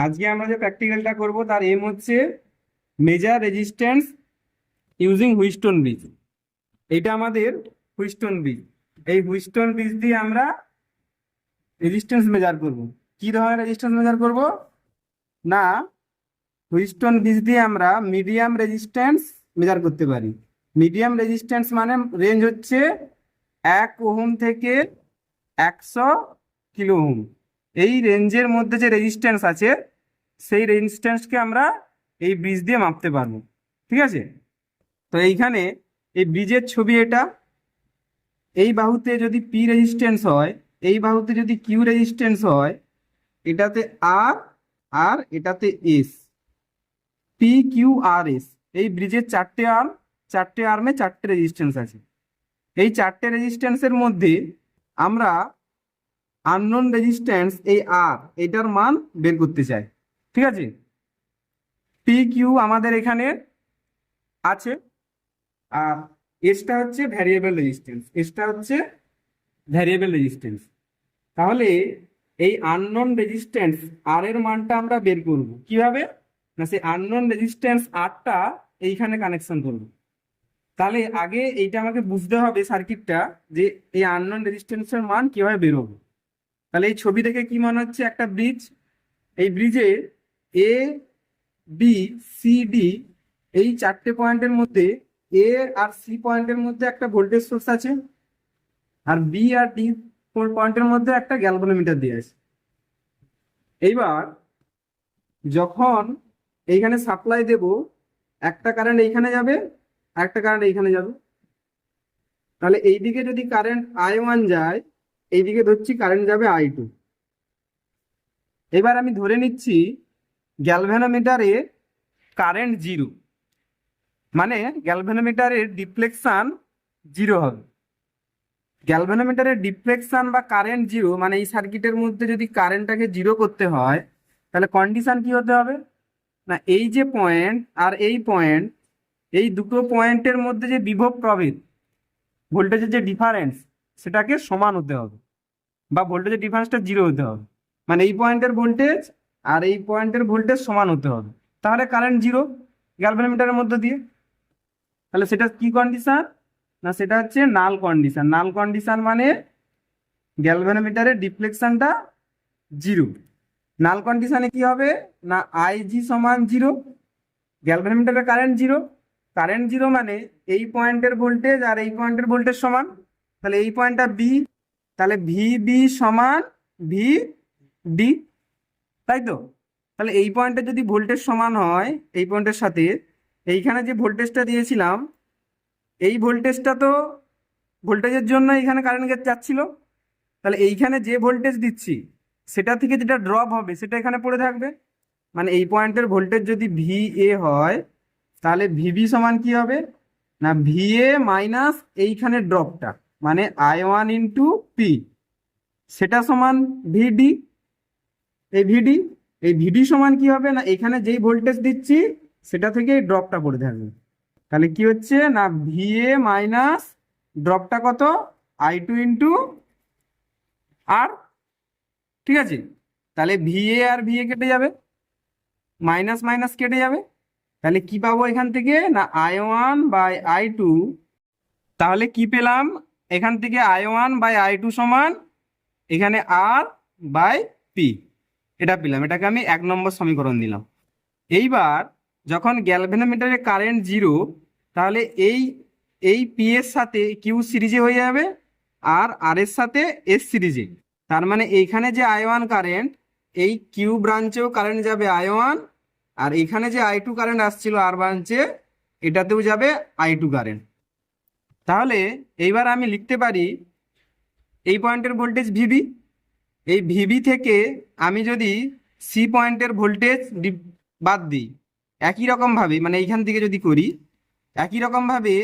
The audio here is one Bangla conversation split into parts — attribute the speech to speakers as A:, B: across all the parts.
A: আজকে আমরা যে প্র্যাকটিক্যালটা করব তার এম হচ্ছে measure resistance using Wheatstone bridge. এটা আমাদের হুইস্টন ব্রিজ। এই হুইস্টন ব্রিজ দিয়ে আমরা রেজিস্ট্যান্স মেজার করব। কি ধরনের রেজিস্ট্যান্স মেজার করব? না, হুইস্টন ব্রিজ দিয়ে আমরা মিডিয়াম রেজিস্ট্যান্স মেজার করতে পারি। মিডিয়াম রেজিস্ট্যান্স মানে রেঞ্জ হচ্ছে 1 ওহম থেকে 100 কিলো ওহম। এই রেঞ্জের মধ্যে যে রেজিস্ট্যান্স আছে সেই রেজিস্ট্যান্সকে আমরা এই ব্রিজ দিয়ে মাপতে পারবো। ঠিক আছে, তো এইখানে এই ব্রিজের ছবি এটা। এই বাহুতে যদি পি রেজিস্ট্যান্স হয়, এই বাহুতে যদি কিউ রেজিস্ট্যান্স হয়, এটাতে আর আর এটাতে S, P Q R S. এই ব্রিজের চারটে আর্মে চারটে রেজিস্ট্যান্স আছে। এই চারটে রেজিস্ট্যান্সের মধ্যে আমরা আননোন রেজিস্ট্যান্স এই আর এটার মান বের করতে চাই। ঠিক আছে, পি কিউ আমাদের এখানে আছে, আর এসটা হচ্ছে ভ্যারিয়েবল রেজিস্ট্যান্স। তাহলে এই আননোন রেজিস্ট্যান্স আর এর মানটা আমরা বের করব কিভাবে? না, সেই আননোন রেজিস্ট্যান্স আরটা এইখানে কানেকশন করব। তাহলে আগে এইটা আমাকে বুঝতে হবে সার্কিটটা, যে এই আননোন রেজিস্ট্যান্সের মান কিভাবে বেরোবে। তাহলে এই ছবি দেখে কি মনে হচ্ছে? একটা ব্রিজ। এই ব্রিজে এ বি সি ডি এই চারটে পয়েন্টের মধ্যে এ আর সি পয়েন্টের মধ্যে একটা ভোল্টেজ সোর্স আছে, আর বি আর ডি পয়েন্টের মধ্যে একটা গ্যালভানোমিটার দিয়ে আছে। এইবার যখন এইখানে সাপ্লাই দেব, একটা কারেন্ট এইখানে যাবে আর একটা কারেন্ট এইখানে যাবে। তাহলে এইদিকে যদি কারেন্ট I1 যায়, এইদিকে ধরছি কারেন্ট যাবে I2। এবার আমি ধরে নিচ্ছি গ্যালভানোমিটারে কারেন্ট জিরো, মানে গ্যালভানোমিটারের ডিফ্লেকশন জিরো হবে। গ্যালভানোমিটারের ডিফ্লেকশন বা কারেন্ট জিরো মানে এই সার্কিটের মধ্যে যদি কারেন্টটাকে জিরো করতে হয়, তাহলে কন্ডিশন কি হতে হবে? না, এই যে পয়েন্ট আর এই পয়েন্ট, এই দুটো পয়েন্টের মধ্যে যে বিভব প্রভেদ, ভোল্টেজের যে ডিফারেন্স, সেটাকে সমান হতে হবে, বা ভোল্টেজের ডিফারেন্সটা জিরো হতে হবে। মানে এই পয়েন্টের ভোল্টেজ আর এই পয়েন্টের ভোল্টেজ সমান হতে হবে, তাহলে কারেন্ট জিরো গ্যালভানোমিটারের মধ্যে দিয়ে। তাহলে সেটা কি কন্ডিশন? না, সেটা হচ্ছে নাল কন্ডিশন। নাল কন্ডিশন মানে গ্যালভানোমিটারের ডিফ্লেকশনটা জিরো। নাল কন্ডিশনে কি হবে? না, আইজি সমান জিরো, গ্যালভানোমিটারের কারেন্ট জিরো। কারেন্ট জিরো মানে এই পয়েন্টের ভোল্টেজ আর এই পয়েন্টের ভোল্টেজ সমান। তাহলে এই পয়েন্টটা বি, তাহলে ভি বি সমান ভি ডি, তাই তো? তাহলে এই পয়েন্টে যদি ভোল্টেজ সমান হয় এই পয়েন্টের সাথে, এইখানে যে ভোল্টেজটা দিয়েছিলাম, এই ভোল্টেজটা তো ভোল্টেজের জন্য এইখানে কারেন্ট যাচ্ছিল। তাহলে এইখানে যে ভোল্টেজ দিচ্ছি সেটা থেকে যেটা ড্রপ হবে সেটা এখানে পড়ে থাকবে। মানে এই পয়েন্টের ভোল্টেজ যদি ভি এ হয়, তাহলে ভিবি সমান কি হবে? না, ভি এ মাইনাস এইখানে ড্রপটা, মানে I1 ইন্টু পি, সেটা সমান ভিডি। এই ভিডি, এই ভিডি সমান কি হবে? না, এখানে যেই ভোল্টেজ দিচ্ছি সেটা থেকে এই ড্রপটা পড়ে থাকবে। তাহলে কি হচ্ছে? না, ভি এ মাইনাস ড্রপটা কত? I2 ইন্টু আর। ঠিক আছে, তাহলে V A R V A কেটে যাবে, মাইনাস মাইনাস কেটে যাবে। তাহলে কি পাবো এখান থেকে? না, I1 বাই I2। তাহলে কি পেলাম এখান থেকে? I1 বাই I2 সমান এখানে আর বাই পি, এটা পেলাম। এটাকে আমি 1 নম্বর সমীকরণ দিলাম। এইবার যখন গ্যালভানোমিটারে কারেন্ট জিরো, তাহলে এই এই পি এর সাথে কিউ সিরিজে হয়ে যাবে, আর আর এর সাথে এস সিরিজে। তার মানে এইখানে যে I1 কারেন্ট, এই কিউ ব্রাঞ্চেও কারেন্ট যাবে I1, আর এখানে যে I2 কারেন্ট আসছিল আর ব্রাঞ্চে, এটাতেও যাবে I2 কারেন্ট। তাহলে এইবার আমি লিখতে পারি এই পয়েন্টের ভোল্টেজ ভিবি। এই ভিবি থেকে আমি যদি সি পয়েন্টের ভোল্টেজ বাদ দিই, একই রকমভাবে মানে এইখান থেকে যদি করি, একই রকমভাবে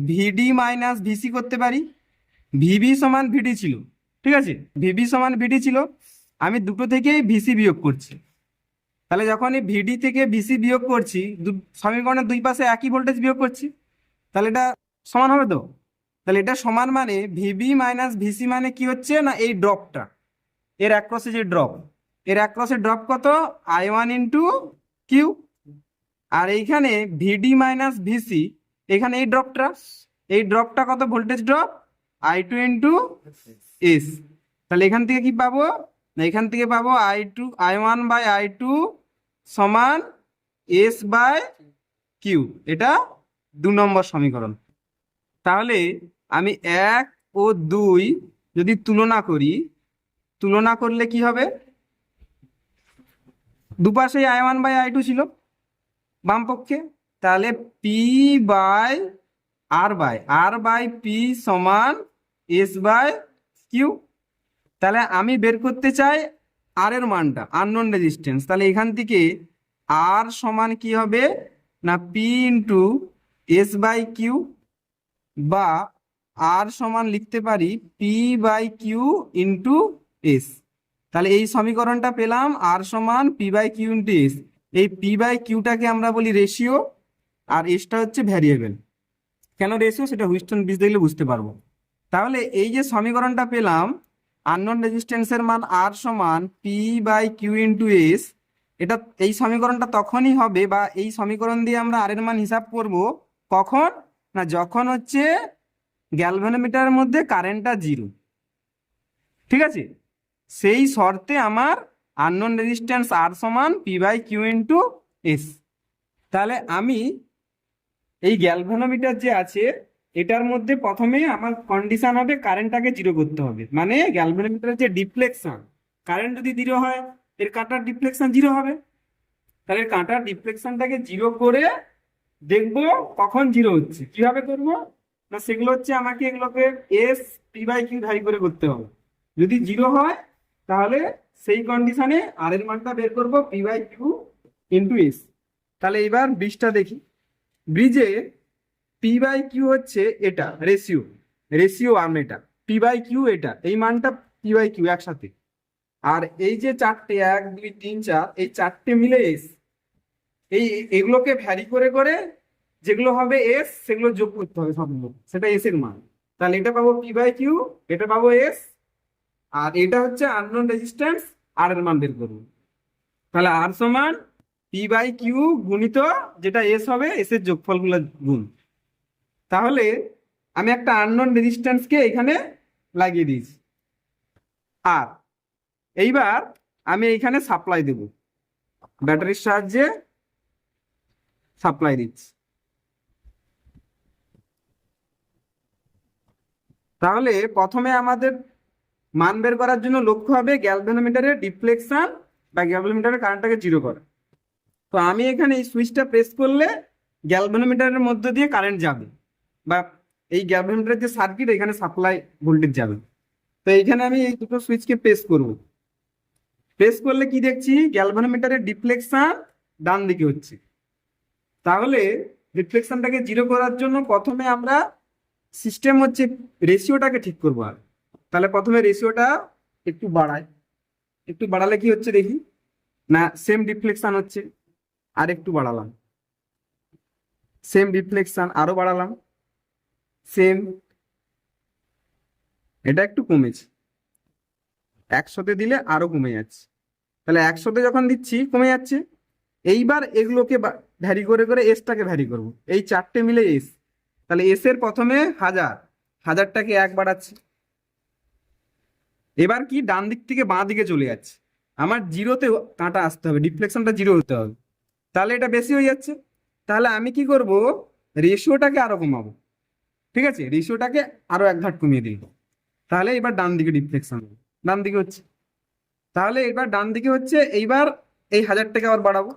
A: ভিডি মাইনাস ভিসি করতে পারি। ভিবি সমান ভিডি ছিল, ঠিক আছে, ভিবি সমান ভিডি ছিল, আমি দুটো থেকেই ভিসি বিয়োগ করছি। তাহলে যখন এই ভিডি থেকে ভিসি বিয়োগ করছি, সমীকরণের দুই পাশে একই ভোল্টেজ বিয়োগ করছি, তাহলে এটা সমান হবে তো? তাহলে এটা সমান মানে ভিবি মাইনাস ভিসি মানে কি হচ্ছে? না, এই ড্রপটা, এর অ্যাক্রসে যে ড্রপ, এর অ্যাক্রসের ড্রপ কত, I1 ইন্টু কিউ। আর এইখানে ভিডি মাইনাস ভিসি, এখানে এই ড্রপটা কত, voltage drop I2 into S. তাহলে এখান থেকে কি পাবো, না এখান থেকে পাবো I1 বাই I2 সমান এস বাই কিউ। এটা 2 নম্বর সমীকরণ। তাহলে আমি 1 ও 2 যদি তুলনা করলে কি হবে, দুপাশেই I1 বাই I2 ছিল বাম পক্ষে, তাহলে P by R by P সমান এস বাই কিউ। তাহলে আমি বের করতে চাই আর এর মানটা, আননোন রেজিস্ট্যান্স। তাহলে এখান থেকে আর সমান কি হবে, না P into S by Q, বা আর সমান লিখতে পারি P by Q into S. তাহলে এই সমীকরণটা পেলাম, আর সমান P by Q into S. এই পি বাই কিউটাকে আমরা বলি রেশিও, আর এসটা হচ্ছে ভ্যারিয়েবল। কেন রেশিও, সেটা হুইস্টন ব্রিজ দেখলে বুঝতে পারবো। তাহলে এই যে সমীকরণটা পেলাম, আননোন রেজিস্ট্যান্সের মান আর সমান P by Q into S, এই সমীকরণটা তখনই হবে, বা এই সমীকরণ দিয়ে আমরা আর এর মান হিসাব করব কখন, না যখন হচ্ছে গ্যালভানোমিটারের মধ্যে কারেন্টটা 0। ঠিক আছে, সেই শর্তে আমার আননোন রেজিস্ট্যান্স আর সমান P by Q into S. তাহলে আমি এই গ্যালভানোমিটার যে আছে, এটার মধ্যে প্রথমে আমার কন্ডিশন হবে কারেন্টটাকে 0 করতে হবে। মানে গ্যালভানোমিটারের যে ডিফ্লেকশন, কারেন্ট যদি 0 হয় এর কাঁটার ডিফ্লেকশন 0 হবে। তাহলে কাঁটার ডিফ্লেকশনটাকে 0 করে দেখবো কখন 0 হচ্ছে। কিভাবে করব, না সেগুলো হচ্ছে আমাকে এগুলোকে S P by Q vary করে করতে হবে। যদি 0 হয় তাহলে সেই কন্ডিশনে আর এর মানটা বের করব P by Q into S. তাহলে এবার ব্রিজটা দেখি। ব্রিজে পি বাই কিউ হচ্ছে এটা রেশিও আর্ম, এটা পি বাই কিউ, এটা এই মানটা পি বাই কিউ একসাথে। আর এই যে চারটে 1 2 3 4, এই চারটে মিলে এস। এগুলোকে ভ্যারি করে করে যেগুলো হবে এস সেগুলো যোগ করতে হবে সবগুলো, সেটা এস এর মান। তাহলে এটা পাবো পি বাই কিউ, এটা পাবো এস, আর এটা হচ্ছে আননোন রেজিস্ট্যান্স আর এর মান বের করবো। তাহলে আর সমান পি বাই কিউ গুণিত যেটা এস হবে, এস এর যোগফলগুলো গুণ। তাহলে আমি একটা আননোন রেজিস্ট্যান্সকে এখানে লাগিয়ে দিয়েছি। আর এইবার আমি এইখানে সাপ্লাই দেব, ব্যাটারির সাহায্যে সাপ্লাই দিচ্ছি। তাহলে প্রথমে আমাদের মান বের করার জন্য লক্ষ্য হবে গ্যালভানোমিটারের ডিফ্লেকশন বা গ্যালভানোমিটারের কারেন্টটাকে 0 করা। তো আমি এখানে এই সুইচটা প্রেস করলে গ্যালভানোমিটারের মধ্য দিয়ে কারেন্ট যাবে, বা এই গ্যালভানোমিটারের যে সার্কিট, এখানে সাপ্লাই ভোল্টেজ যাবে। তো এইখানে আমি এই দুটো সুইচকে প্রেস করব। প্রেস করলে কি দেখছি, গ্যালভানোমিটারের ডিফ্লেকশন ডান দিকে হচ্ছে। তাহলে ডিফ্লেকশনটাকে 0 করার জন্য প্রথমে আমরা সিস্টেম হচ্ছে রেশিওটাকে ঠিক করবো। আর তাহলে প্রথমে রেশিওটা একটু বাড়ালে কি হচ্ছে দেখি, না সেম ডিফ্লেকশন হচ্ছে, আর একটু বাড়ালাম, সেম ডিফ্লেকশন, আরো বাড়ালাম, সেম, এটা একটু কমেছে, 100-তে দিলে আরো কমে যাচ্ছে। তাহলে 100-তে যখন দিচ্ছি কমে যাচ্ছে। এইবার এগুলোকে ভ্যারি করে করে এসটাকে ভ্যারি করব, এই চারটে মিলে এস। তাহলে এস এর প্রথমে 1000টাকে 1 বাড়াচ্ছি। এবার কি ডান দিক থেকে বাঁ দিকে চলে যাচ্ছে, আমার 0-তে কাঁটা আসতে হবে, ডিফ্লেকশনটা 0 হতে হবে। তাহলে এটা বেশি হয়ে যাচ্ছে। তাহলে আমি কি করব, রেশিওটাকে আরো কমাবো। ঠিক আছে, রেশিওটাকে আরো 1 ধাপ কমিয়ে দিই। তাহলে এবার ডান দিকে ডিফ্লেকশন ডান দিকে হচ্ছে। তাহলে এবার ডান দিকে হচ্ছে, এইবার এই 1000টাকে আবার বাড়াবো,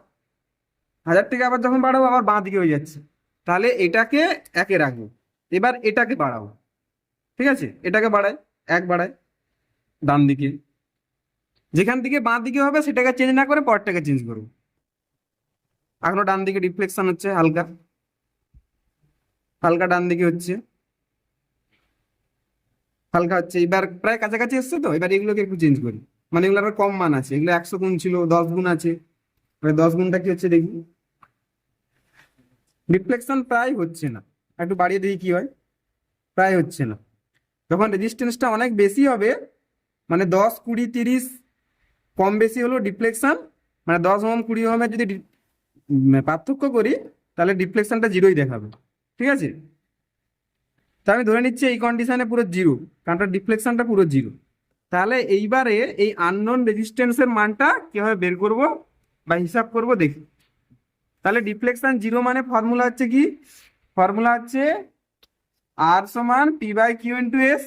A: 1000টাকে আবার যখন বাড়াবো আবার বাঁ দিকে হয়ে যাচ্ছে। তাহলে এটাকে 1-এ রাখবো, এবার এটাকে বাড়াবো। ঠিক আছে, এটাকে বাড়াই, 1 বাড়াই ডান দিকে, যেখান থেকে বাঁ দিকে হবে সেটাকে চেঞ্জ না করে পরটাকে চেঞ্জ করবো। এখনো ডান দিকে ডিফ্লেকশন হচ্ছে, হালকা হালকা ডান দিকে হচ্ছে, হালকা হচ্ছে, এবার প্রায় কাছাকাছি এসছে। তো এবার এগুলোকে একটু চেঞ্জ করি, মানে এগুলো আবার কম মান আছে, এগুলো 100 গুণ ছিল, 10 গুণ আছে, 10 গুণটা কি হচ্ছে দেখি, ডিফ্লেকশন প্রায় হচ্ছে না। একটু বাড়িয়ে দেখি কি হয়, প্রায় হচ্ছে না। যখন রেজিস্ট্যান্সটা অনেক বেশি হবে, মানে 10 20 30 কম বেশি হলো ডিফ্লেকশন, মানে 10 ওহম 20 ওহমের যদি পার্থক্য করি তাহলে ডিফ্লেকশনটা জিরোই দেখাবে। ঠিক আছে, তা আমি ধরে নিচ্ছি এই কন্ডিশনে পুরো জিরো, কারণ ডিফ্লেকশনটা পুরো জিরো। তাহলে এইবারে এই আননোন রেজিস্ট্যান্সের মানটা কিভাবে বের করব বা হিসাব করব দেখি। তাহলে ডিফ্লেকশন জিরো মানে ফর্মুলা হচ্ছে কি, ফর্মুলা হচ্ছে আর সমান P by Q into S.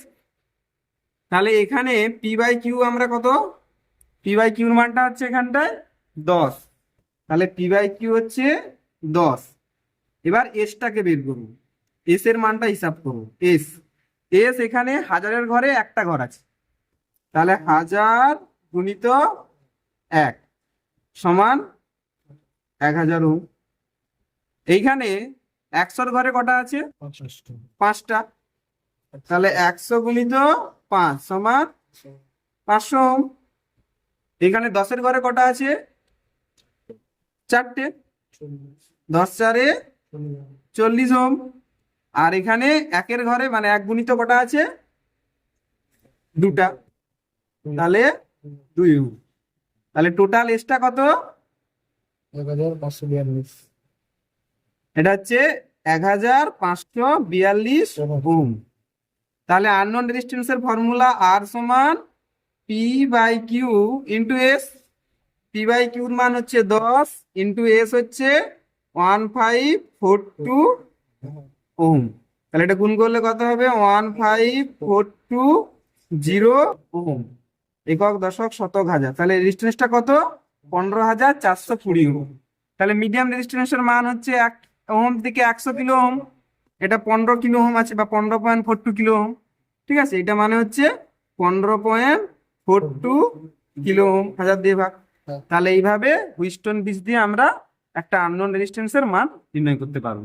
A: তাহলে এখানে পি বাই কিউ আমরা কত, পি বাই কিউর মানটা হচ্ছে এখানটায় 10, তাহলে পি বাই কিউ হচ্ছে 10। এবার এসটাকে বের করবো, এস এর মানটা হিসাব করবো। এস এস এখানে হাজারের ঘরে একটা ঘর আছে, তাহলে 1000 গুণিত 1 সমান 1000 ওহম। এইখানে 100 ঘরে কটা আছে, 5টা, তাহলে 100 গুণিত 5 সমান 500 ওহম। এখানে 10-এর ঘরে কটা আছে, 4টে, 10 4-এ 40 ওহম। আর এখানে 1-এর ঘরে মানে 1 গুণিত কটা আছে, 2টা, তাহলে 2 ওহম। তাহলে টোটাল এসটা কত,
B: 1542।
A: এটা হচ্ছে 1542 ওহম। তাহলে আননোন রেজিস্ট্যান্সের ফর্মুলা আর সমান P by Q into S. P by কিউর মান হচ্ছে 10 ইন্টু এস হচ্ছে 1542 ওহম। তাহলে এটা গুণ করলে কত হবে, 1542 ওহম। একক দশক শতক হাজার, তাহলে রেজিস্ট্যান্সটা কত, 15420 ওহম। তাহলে মিডিয়াম রেজিস্ট্যান্সের মান হচ্ছে 1 ওহম থেকে 100 কিলো ওহম। এটা 15 কিলো ওহম আছে বা 15.42 কিলো ওহম। ঠিক আছে, এটা মানে হচ্ছে 15.42 কিলো ওহম, 1000 দিয়ে ভাগ। তাহলে এইভাবে হুইস্টন ব্রিজ দিয়ে আমরা একটা আননোন রেজিস্ট্যান্সের মান নির্ণয় করতে পারবো।